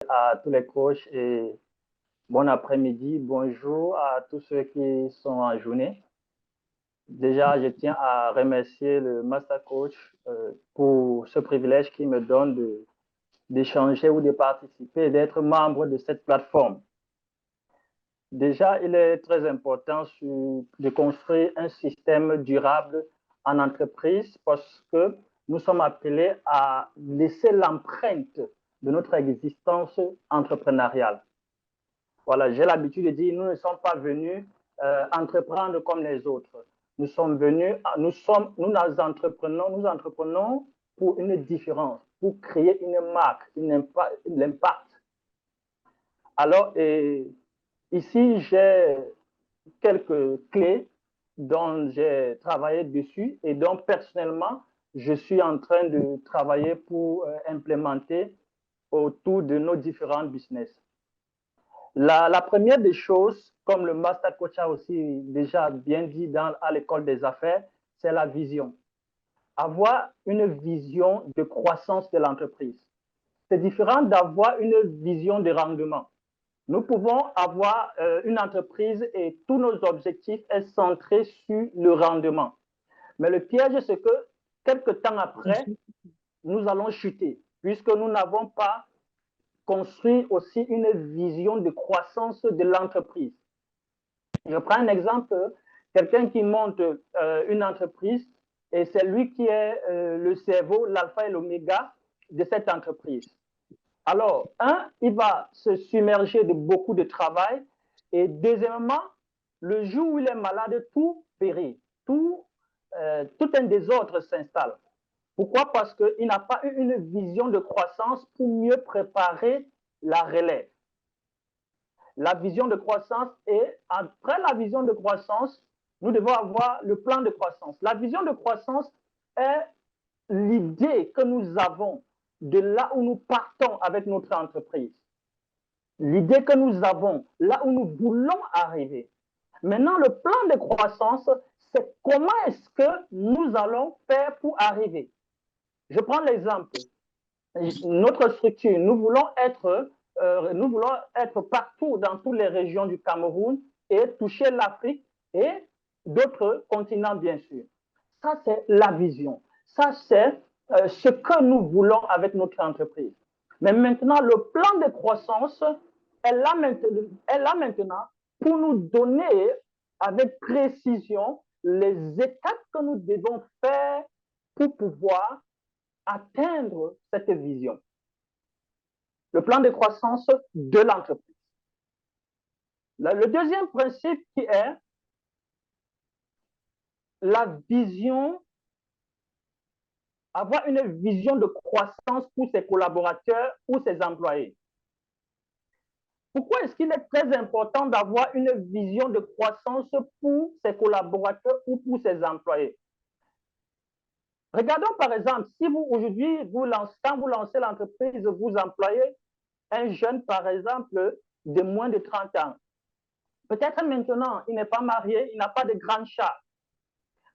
À tous les coachs et bon après-midi, bonjour à tous ceux qui sont en journée. Déjà, je tiens à remercier le Master Coach pour ce privilège qu'il me donne d'échanger ou de participer et d'être membre de cette plateforme. Déjà, il est très important de construire un système durable en entreprise parce que nous sommes appelés à laisser l'empreinte de notre existence entrepreneuriale. Voilà, j'ai l'habitude de dire, nous ne sommes pas venus entreprendre comme les autres. Nous entreprenons pour une différence, pour créer une marque, l'impact. Alors, ici, j'ai quelques clés dont j'ai travaillé dessus et dont personnellement, je suis en train de travailler pour implémenter autour de nos différents business. La première des choses, comme le Master Coach a aussi déjà bien dit à l'école des affaires, c'est la vision. Avoir une vision de croissance de l'entreprise. C'est différent d'avoir une vision de rendement. Nous pouvons avoir une entreprise et tous nos objectifs sont centrés sur le rendement. Mais le piège, c'est que quelques temps après, nous allons chuter, puisque nous n'avons pas construit aussi une vision de croissance de l'entreprise. Je prends un exemple, quelqu'un qui monte une entreprise et c'est lui qui est le cerveau, l'alpha et l'oméga de cette entreprise. Alors, il va se submerger de beaucoup de travail et deuxièmement, le jour où il est malade, tout périt, tout un désordre s'installe. Pourquoi? Parce qu'il n'a pas eu une vision de croissance pour mieux préparer la relève. La vision de croissance et après la vision de croissance, nous devons avoir le plan de croissance. La vision de croissance est l'idée que nous avons de là où nous partons avec notre entreprise. L'idée que nous avons là où nous voulons arriver. Maintenant, le plan de croissance, c'est comment est-ce que nous allons faire pour arriver. Je prends l'exemple. Notre structure, nous voulons être partout dans toutes les régions du Cameroun et toucher l'Afrique et d'autres continents, bien sûr. Ça, c'est la vision. Ça, c'est ce que nous voulons avec notre entreprise. Mais maintenant, le plan de croissance est là maintenant pour nous donner avec précision les étapes que nous devons faire pour pouvoir atteindre cette vision. Le plan de croissance de l'entreprise. Le deuxième principe qui est la vision, avoir une vision de croissance pour ses collaborateurs ou ses employés. Pourquoi est-ce qu'il est très important d'avoir une vision de croissance pour ses collaborateurs ou pour ses employés? Regardons par exemple, si vous aujourd'hui, quand vous lancez l'entreprise, vous employez un jeune par exemple de moins de 30 ans. Peut-être maintenant, il n'est pas marié, il n'a pas de grande charge.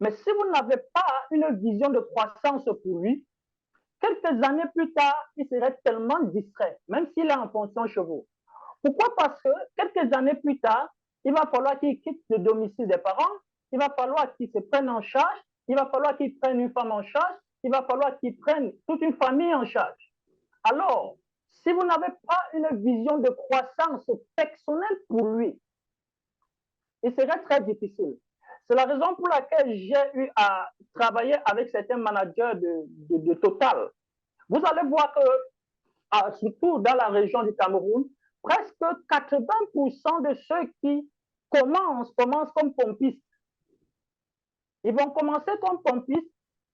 Mais si vous n'avez pas une vision de croissance pour lui, quelques années plus tard, il serait tellement distrait, même s'il est en fonction chevaux. Pourquoi? Parce que quelques années plus tard, il va falloir qu'il quitte le domicile des parents, il va falloir qu'il se prenne en charge, il va falloir qu'il prenne une femme en charge, il va falloir qu'il prenne toute une famille en charge. Alors, si vous n'avez pas une vision de croissance personnelle pour lui, il serait très difficile. C'est la raison pour laquelle j'ai eu à travailler avec certains managers de Total. Vous allez voir que, surtout dans la région du Cameroun, presque 80% de ceux qui commencent comme pompistes. Ils vont commencer comme pompistes.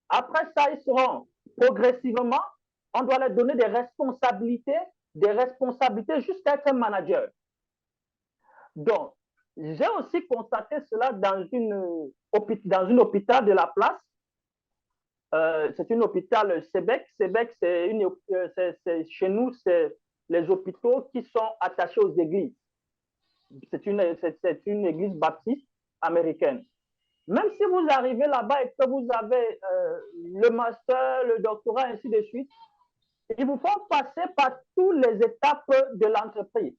Après ça, ils seront progressivement, on doit leur donner des responsabilités jusqu'à être manager. Donc, j'ai aussi constaté cela dans une hôpital de la place. C'est un hôpital Sébec. Sébec, chez nous, c'est les hôpitaux qui sont attachés aux églises. C'est une église baptiste américaine. Même si vous arrivez là-bas et que vous avez le master, le doctorat, ainsi de suite, ils vous font passer par toutes les étapes de l'entreprise.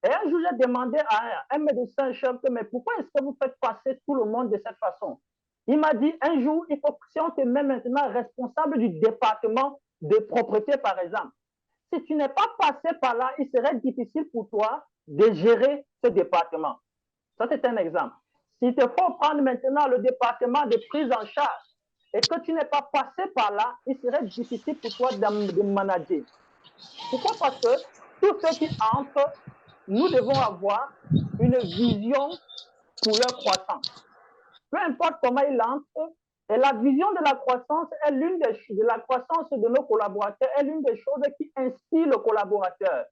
Et un jour, j'ai demandé à un médecin-chef, mais pourquoi est-ce que vous faites passer tout le monde de cette façon? Il m'a dit, un jour, il faut que si on te met maintenant responsable du département de propreté, par exemple, si tu n'es pas passé par là, il serait difficile pour toi de gérer ce département. Ça, c'est un exemple. S'il te faut prendre maintenant le département de prise en charge et que tu n'es pas passé par là, il serait difficile pour toi de manager. Pourquoi? Parce que tous ceux qui entrent, nous devons avoir une vision pour leur croissance. Peu importe comment ils entrent, et la vision de la croissance est l'une des choses, de la croissance de nos collaborateurs est l'une des choses qui inspire le collaborateur.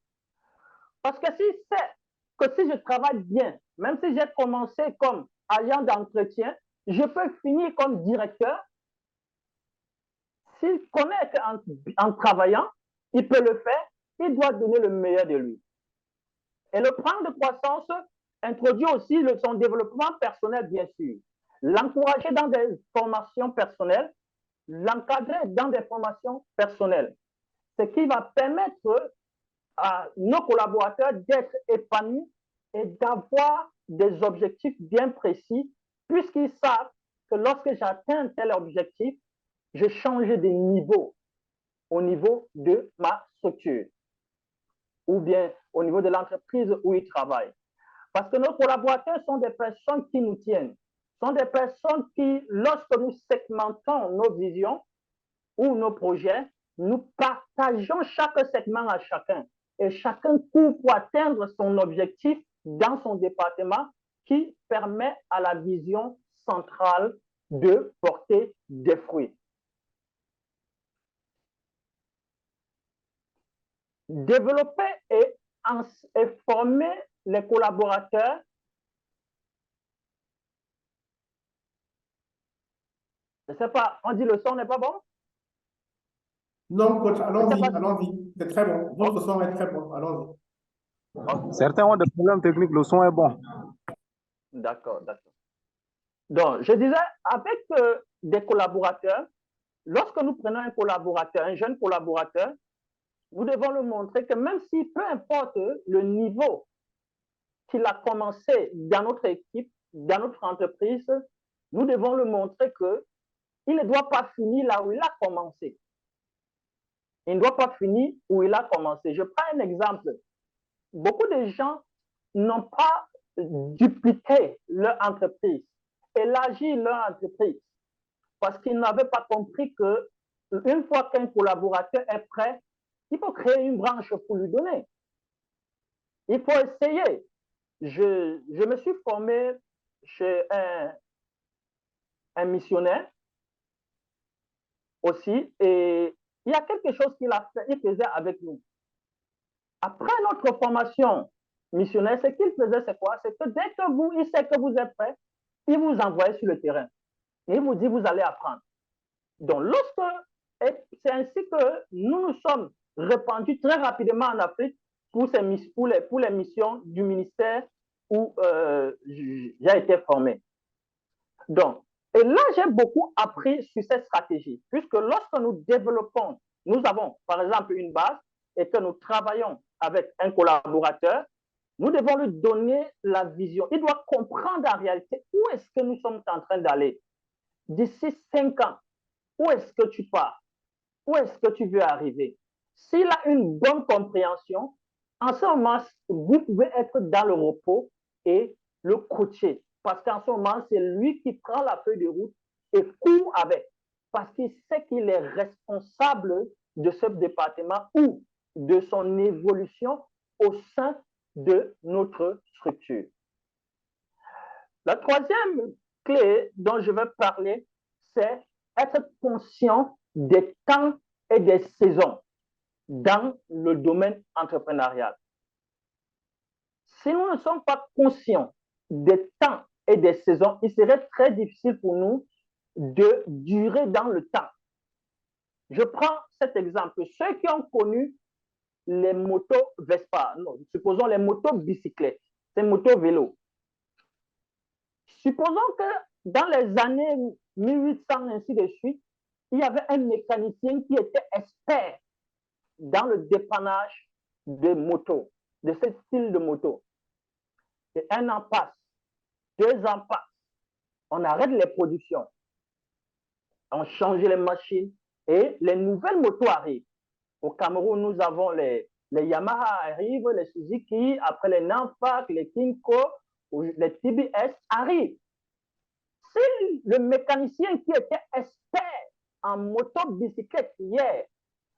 Parce que s'il sait que si je travaille bien, même si j'ai commencé comme agent d'entretien, je peux finir comme directeur. S'il connaît qu'en travaillant, il peut le faire, il doit donner le meilleur de lui. Et le plan de croissance introduit aussi son développement personnel, bien sûr. L'encourager dans des formations personnelles, l'encadrer dans des formations personnelles. Ce qui va permettre à nos collaborateurs d'être épanouis et d'avoir des objectifs bien précis, puisqu'ils savent que lorsque j'atteins tel objectif, je change de niveau au niveau de ma structure ou bien au niveau de l'entreprise où ils travaillent. Parce que nos collaborateurs sont des personnes qui nous tiennent, sont des personnes qui, lorsque nous segmentons nos visions ou nos projets, nous partageons chaque segment à chacun et chacun court pour atteindre son objectif dans son département qui permet à la vision centrale de porter des fruits. Développer et former les collaborateurs. Je ne sais pas, on dit le son n'est pas bon? Non, coach, allons-y, allons-y. C'est très bon. Votre son est très bon. Allons-y. Okay. Certains ont des problèmes techniques, le son est bon. D'accord, d'accord. Donc, je disais, avec des collaborateurs, lorsque nous prenons un collaborateur, un jeune collaborateur, nous devons lui montrer que même si peu importe le niveau qu'il a commencé dans notre équipe, dans notre entreprise, nous devons lui montrer qu'il ne doit pas finir là où il a commencé. Il ne doit pas finir où il a commencé. Je prends un exemple. Beaucoup de gens n'ont pas dupliqué leur entreprise, élargi leur entreprise, parce qu'ils n'avaient pas compris que une fois qu'un collaborateur est prêt, il faut créer une branche pour lui donner. Il faut essayer. Je me suis formé chez un missionnaire aussi, et il y a quelque chose qu'il faisait avec nous. Après notre formation missionnaire, ce qu'il faisait, c'est quoi? C'est que dès que il sait que vous êtes prêt, il vous envoie sur le terrain. Et il vous dit, vous allez apprendre. Donc, c'est ainsi que nous nous sommes répandus très rapidement en Afrique pour les missions du ministère où j'ai été formé. Donc, et là, j'ai beaucoup appris sur cette stratégie, puisque lorsque nous développons, nous avons par exemple une base et que nous travaillons avec un collaborateur, nous devons lui donner la vision. Il doit comprendre en réalité où est-ce que nous sommes en train d'aller. D'ici 5 ans, où est-ce que tu pars? Où est-ce que tu veux arriver? S'il a une bonne compréhension, en ce moment, vous pouvez être dans le repos et le coacher. Parce qu'en ce moment, c'est lui qui prend la feuille de route et court avec. Parce qu'il sait qu'il est responsable de ce département ou de son évolution au sein de notre structure. La troisième clé dont je vais parler, c'est être conscient des temps et des saisons dans le domaine entrepreneurial. Si nous ne sommes pas conscients des temps et des saisons, il serait très difficile pour nous de durer dans le temps. Je prends cet exemple. Ceux qui ont connu les motos Vespa, non, supposons les motos bicyclettes, ces motos vélos. Supposons que dans les années 1800, ainsi de suite, il y avait un mécanicien qui était expert dans le dépannage de motos, de ce style de moto. Et 1 an passe, 2 ans passent, on arrête les productions, on change les machines et les nouvelles motos arrivent. Au Cameroun, nous avons les Yamaha arrivent, les Suzuki, après les Nanfak, les Kinko, les TBS arrivent. Si le mécanicien qui était expert en moto-bicyclette hier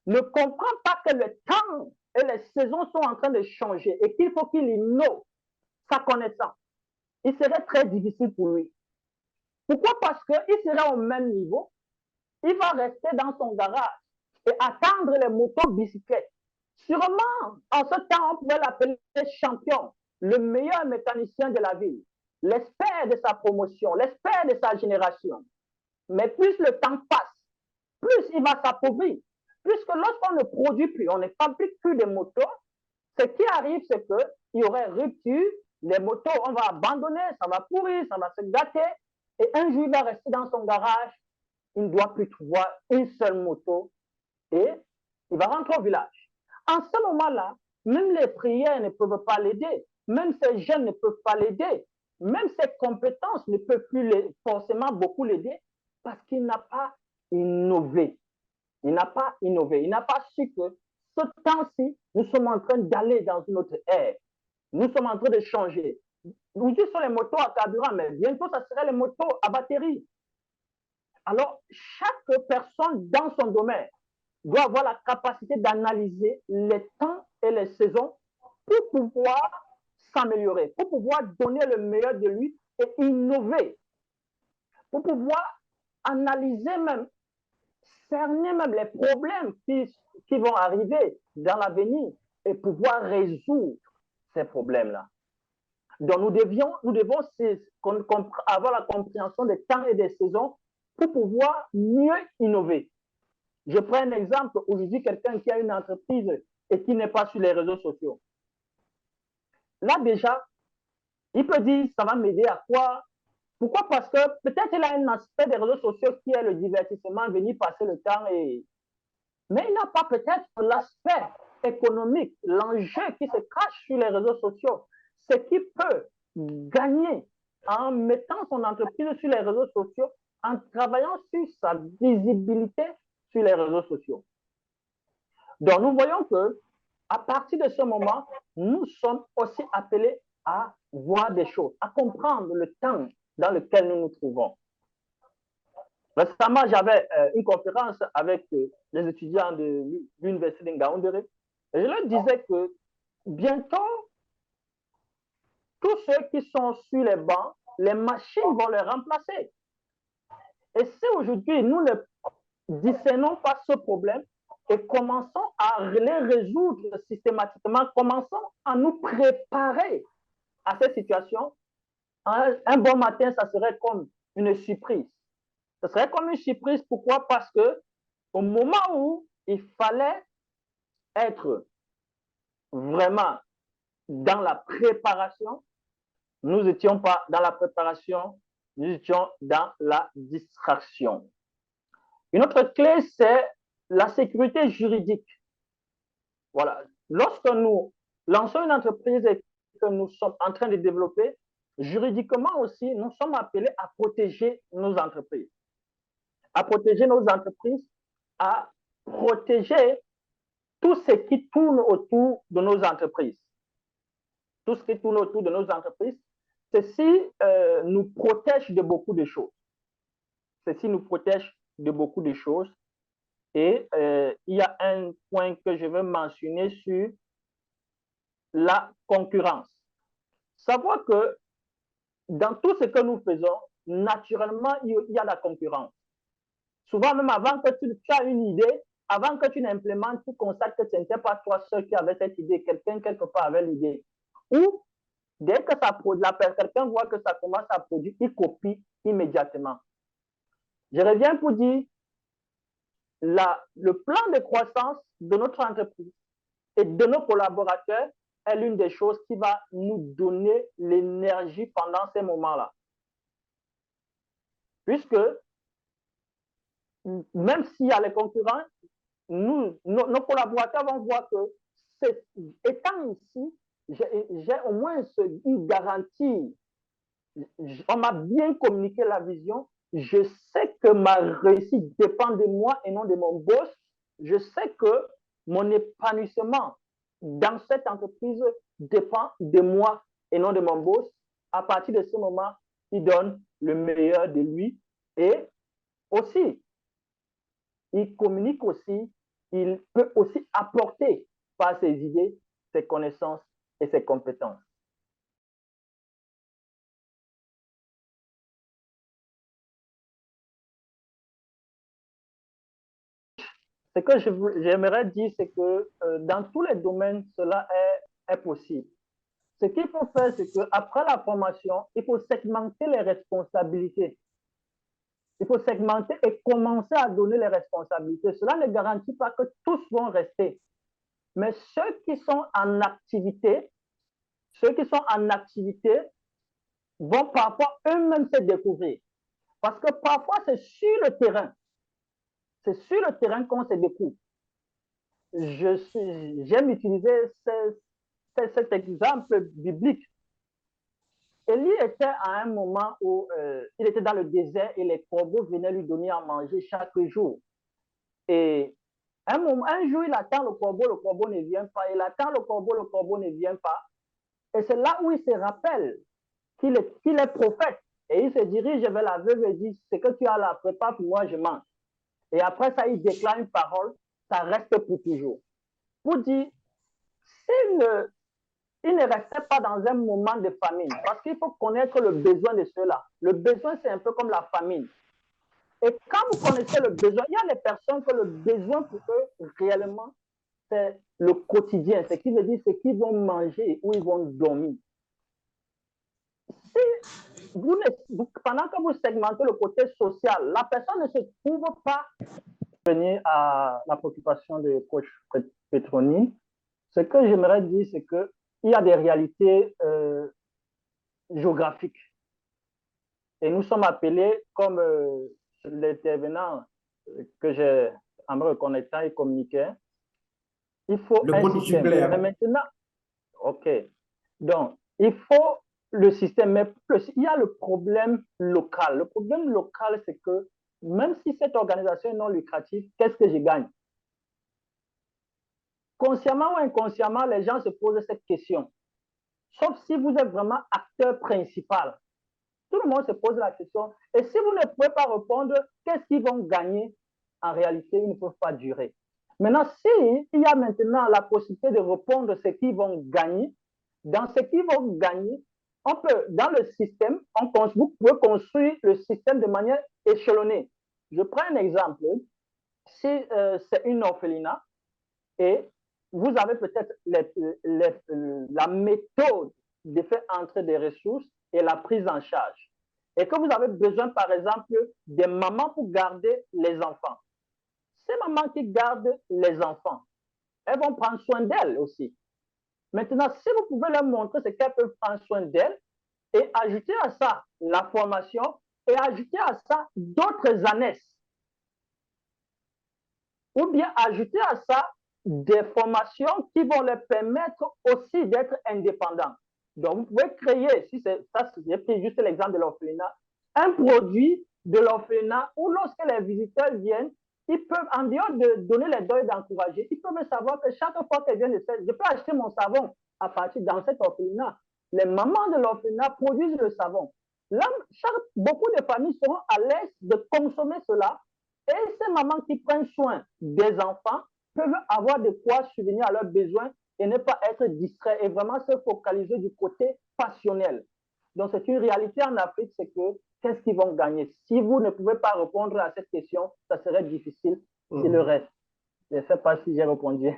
ne comprend pas que le temps et les saisons sont en train de changer et qu'il faut qu'il innove sa connaissance, il serait très difficile pour lui. Pourquoi? Parce qu'il serait au même niveau, il va rester dans son garage et attendre les motos-bicyclettes. Sûrement, en ce temps, on pouvait l'appeler champion, le meilleur mécanicien de la ville, l'expert de sa promotion, l'expert de sa génération. Mais plus le temps passe, plus il va s'appauvrir. Puisque lorsqu'on ne produit plus, on ne fabrique plus de motos, ce qui arrive, c'est qu'il y aurait rupture, les motos, on va abandonner, ça va pourrir, ça va se gâter, et un jour, il va rester dans son garage, il ne doit plus trouver une seule moto, et il va rentrer au village. En ce moment-là, même les prières ne peuvent pas l'aider, même ses jeunes ne peuvent pas l'aider, même ses compétences ne peuvent plus forcément beaucoup l'aider, parce qu'il n'a pas innové. Il n'a pas innové. Il n'a pas su que ce temps-ci, nous sommes en train d'aller dans une autre ère. Nous sommes en train de changer. Aujourd'hui, ce sont les motos à carburant, mais bientôt, ça serait les motos à batterie. Alors, chaque personne dans son domaine doit avoir la capacité d'analyser les temps et les saisons pour pouvoir s'améliorer, pour pouvoir donner le meilleur de lui et innover, pour pouvoir analyser même, cerner même les problèmes qui vont arriver dans l'avenir et pouvoir résoudre ces problèmes-là. Donc, nous devons avoir la compréhension des temps et des saisons pour pouvoir mieux innover. Je prends un exemple. Aujourd'hui, quelqu'un qui a une entreprise et qui n'est pas sur les réseaux sociaux. Là, déjà, il peut dire, ça va m'aider à quoi? Pourquoi? Parce que peut-être il a un aspect des réseaux sociaux qui est le divertissement, venir passer le temps, mais il n'a pas peut-être l'aspect économique, l'enjeu qui se cache sur les réseaux sociaux. Ce qui peut gagner en mettant son entreprise sur les réseaux sociaux, en travaillant sur sa visibilité sur les réseaux sociaux. Donc, nous voyons que à partir de ce moment, nous sommes aussi appelés à voir des choses, à comprendre le temps dans lequel nous nous trouvons. Récemment, j'avais une conférence avec les étudiants de l'université de Ngaoundéré et je leur disais que bientôt, tous ceux qui sont sur les bancs, les machines vont les remplacer. Et si aujourd'hui, nous ne discernons pas ce problème et commençons à les résoudre systématiquement, commençons à nous préparer à cette situation, un bon matin, ça serait comme une surprise. Ce serait comme une surprise. Pourquoi? Parce que au moment où il fallait être vraiment dans la préparation, nous n'étions pas dans la préparation, nous étions dans la distraction. Une autre clé, c'est la sécurité juridique. Voilà. Lorsque nous lançons une entreprise et que nous sommes en train de développer, juridiquement aussi, nous sommes appelés à protéger nos entreprises. À protéger nos entreprises, à protéger tout ce qui tourne autour de nos entreprises. Tout ce qui tourne autour de nos entreprises, ceci nous protège de beaucoup de choses. Ceci nous protège de beaucoup de choses. Et il y a un point que je veux mentionner sur la concurrence. Savoir que dans tout ce que nous faisons, naturellement, il y a la concurrence. Souvent, même avant que tu as une idée, avant que tu n'implémentes, tu constates que ce n'était pas toi seul qui avait cette idée, quelqu'un quelque part avait l'idée. Ou dès que quelqu'un voit que ça commence à produire, il copie immédiatement. Je reviens pour dire, le plan de croissance de notre entreprise et de nos collaborateurs est l'une des choses qui va nous donner l'énergie pendant ces moments-là. Puisque même s'il y a les concurrents, nos collaborateurs vont voir que, étant ici, j'ai au moins une garantie. On m'a bien communiqué la vision. Je sais que ma réussite dépend de moi et non de mon boss. Je sais que mon épanouissement dans cette entreprise dépend de moi et non de mon boss. À partir de ce moment, il donne le meilleur de lui et aussi, il communique aussi, il peut aussi apporter par ses idées, ses connaissances et ses compétences. Ce que j'aimerais dire, c'est que dans tous les domaines, cela est possible. Ce qu'il faut faire, c'est qu'après la formation, il faut segmenter les responsabilités. Il faut segmenter et commencer à donner les responsabilités. Cela ne garantit pas que tous vont rester. Mais ceux qui sont en activité vont parfois eux-mêmes se découvrir. Parce que parfois, c'est sur le terrain. C'est sur le terrain qu'on se découvre. J'aime utiliser cet exemple biblique. Élie était à un moment où il était dans le désert et les corbeaux venaient lui donner à manger chaque jour. Et un jour, il attend le corbeau ne vient pas. Il attend le corbeau ne vient pas. Et c'est là où il se rappelle qu'il est prophète. Et il se dirige vers la veuve et dit, ce que tu as là, prépare pour moi, je mange. Et après ça, il déclare une parole, ça reste pour toujours. Pour dire, il ne restait pas dans un moment de famine, parce qu'il faut connaître le besoin de ceux-là. Le besoin, c'est un peu comme la famine. Et quand vous connaissez le besoin, il y a des personnes que le besoin pour eux, réellement, c'est le quotidien. Ce qui veut dire, c'est qu'ils vont manger ou ils vont dormir. Si pendant que vous segmentez le côté social, la personne ne se trouve pas venir à la préoccupation de coach Petroni. Ce que j'aimerais dire, c'est qu'il y a des réalités géographiques. Et nous sommes appelés, comme l'intervenant que j'ai en me reconnaissant et communiquant, il faut le un système. Mais maintenant, OK. Donc, il faut le système, mais il y a le problème local. Le problème local, c'est que même si cette organisation est non lucrative, qu'est-ce que je gagne? Consciemment ou inconsciemment, les gens se posent cette question. Sauf si vous êtes vraiment acteur principal. Tout le monde se pose la question. Et si vous ne pouvez pas répondre, qu'est-ce qu'ils vont gagner? En réalité, ils ne peuvent pas durer. Maintenant, s'il y a maintenant la possibilité de répondre ce qu'ils vont gagner, dans ce qu'ils vont gagner, on peut, dans le système, vous pouvez construire le système de manière échelonnée. Je prends un exemple. Si c'est une orphelinat et vous avez peut-être la méthode de faire entrer des ressources et la prise en charge. Et que vous avez besoin, par exemple, des mamans pour garder les enfants. Ces mamans qui gardent les enfants, elles vont prendre soin d'elles aussi. Maintenant, si vous pouvez leur montrer ce qu'elles peuvent prendre soin d'elles et ajouter à ça la formation et ajouter à ça d'autres annexes, ou bien ajouter à ça des formations qui vont leur permettre aussi d'être indépendants. Donc, vous pouvez créer, si c'est ça, j'ai pris juste l'exemple de l'orphelinat, un produit de l'orphelinat où lorsque les visiteurs viennent, ils peuvent, en dehors de donner les dons et d'encourager, ils peuvent savoir que chaque fois qu'elles viennent de cette, je peux acheter mon savon à partir dans cet orphelinat. Les mamans de l'orphelinat produisent le savon. Là, beaucoup de familles seront à l'aise de consommer cela. Et ces mamans qui prennent soin des enfants peuvent avoir de quoi subvenir à leurs besoins et ne pas être distraits et vraiment se focaliser du côté passionnel. Donc, c'est une réalité en Afrique, c'est que qu'est-ce qu'ils vont gagner? Si vous ne pouvez pas répondre à cette question, ça serait difficile. C'est le reste. Je ne sais pas si j'ai répondu.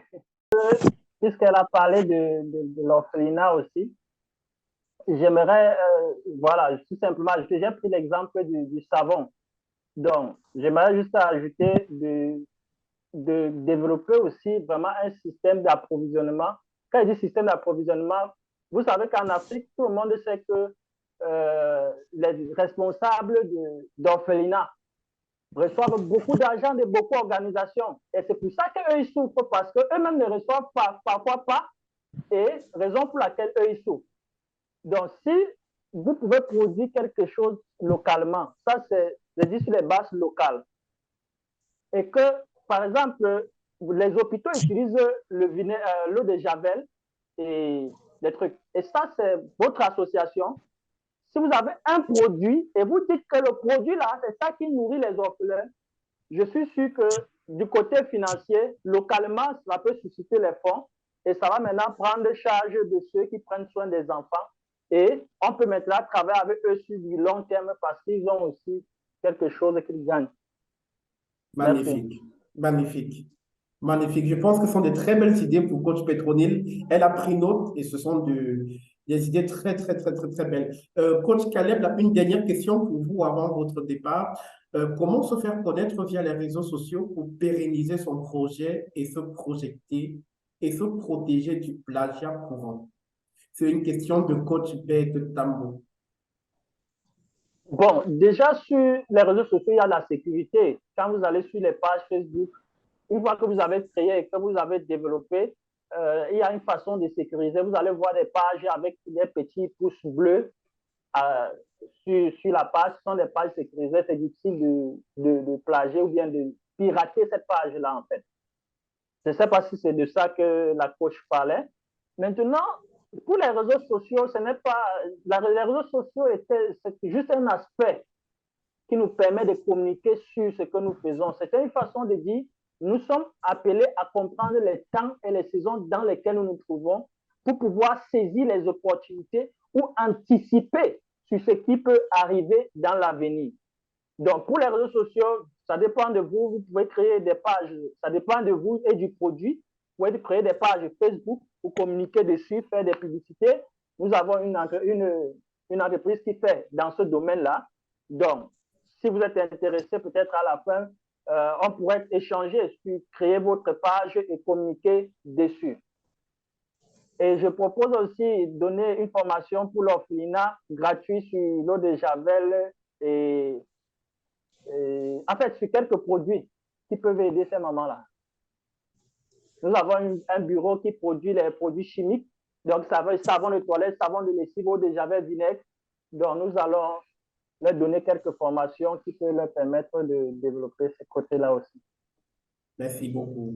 Puisqu'elle a parlé de l'orphelinat aussi, j'aimerais, voilà, tout simplement, j'ai pris l'exemple du savon. Donc, j'aimerais juste ajouter de développer aussi vraiment un système d'approvisionnement. Quand je dis système d'approvisionnement, vous savez qu'en Afrique, tout le monde sait que les responsables d'orphelinat reçoivent beaucoup d'argent de beaucoup d'organisations. Et c'est pour ça qu'eux, ils souffrent, parce qu'eux-mêmes ne reçoivent parfois pas, et raison pour laquelle eux, ils souffrent. Donc, si vous pouvez produire quelque chose localement, ça, c'est, je dis, sur les bases locales, et que, par exemple, les hôpitaux utilisent l'eau de Javel et des trucs. Et ça, c'est votre association. Si vous avez un produit et vous dites que le produit là, c'est ça qui nourrit les orphelins, je suis sûr que du côté financier, localement, ça peut susciter les fonds et ça va maintenant prendre charge de ceux qui prennent soin des enfants. Et on peut maintenant travailler avec eux sur du long terme parce qu'ils ont aussi quelque chose qu'ils gagnent. Magnifique, Merci. magnifique, magnifique. Je pense que ce sont de très belles idées pour Coach Petronil. Elle a pris note et ce sont des idées très, très, très, très, très belles. Coach Caleb, là, une dernière question pour vous avant votre départ. Comment se faire connaître via les réseaux sociaux pour pérenniser son projet et se projeter et se protéger du plagiat courant? C'est une question de Coach Bête Tambo. Bon, déjà sur les réseaux sociaux, il y a la sécurité. Quand vous allez sur les pages Facebook, une fois que vous avez créé et que vous avez développé, il y a une façon de sécuriser. Vous allez voir des pages avec des petits pouces bleus euh, sur la page. Ce sont des pages sécurisées. C'est difficile de plagier ou bien de pirater cette page-là, en fait. Je ne sais pas si c'est de ça que la coach parlait. Maintenant, pour les réseaux sociaux, ce n'est pas. Les réseaux sociaux, c'est juste un aspect qui nous permet de communiquer sur ce que nous faisons. C'est une façon de dire, nous sommes appelés à comprendre les temps et les saisons dans lesquelles nous nous trouvons pour pouvoir saisir les opportunités ou anticiper sur ce qui peut arriver dans l'avenir. Donc, pour les réseaux sociaux, ça dépend de vous. Vous pouvez créer des pages. Ça dépend de vous et du produit. Vous pouvez créer des pages Facebook pour communiquer dessus, faire des publicités. Nous avons une entreprise qui fait dans ce domaine-là. Donc, si vous êtes intéressé, peut-être à la fin, on pourrait échanger sur créer votre page et communiquer dessus. Et je propose aussi de donner une formation pour l'orphelinat gratuite sur l'eau de Javel et en fait, sur quelques produits qui peuvent aider ces mamans-là. Nous avons un bureau qui produit les produits chimiques, donc savon de toilette, savon de lessive, eau de javel, vinaigre. Donc, nous allons leur donner quelques formations qui peuvent leur permettre de développer ce côté-là aussi. Merci beaucoup.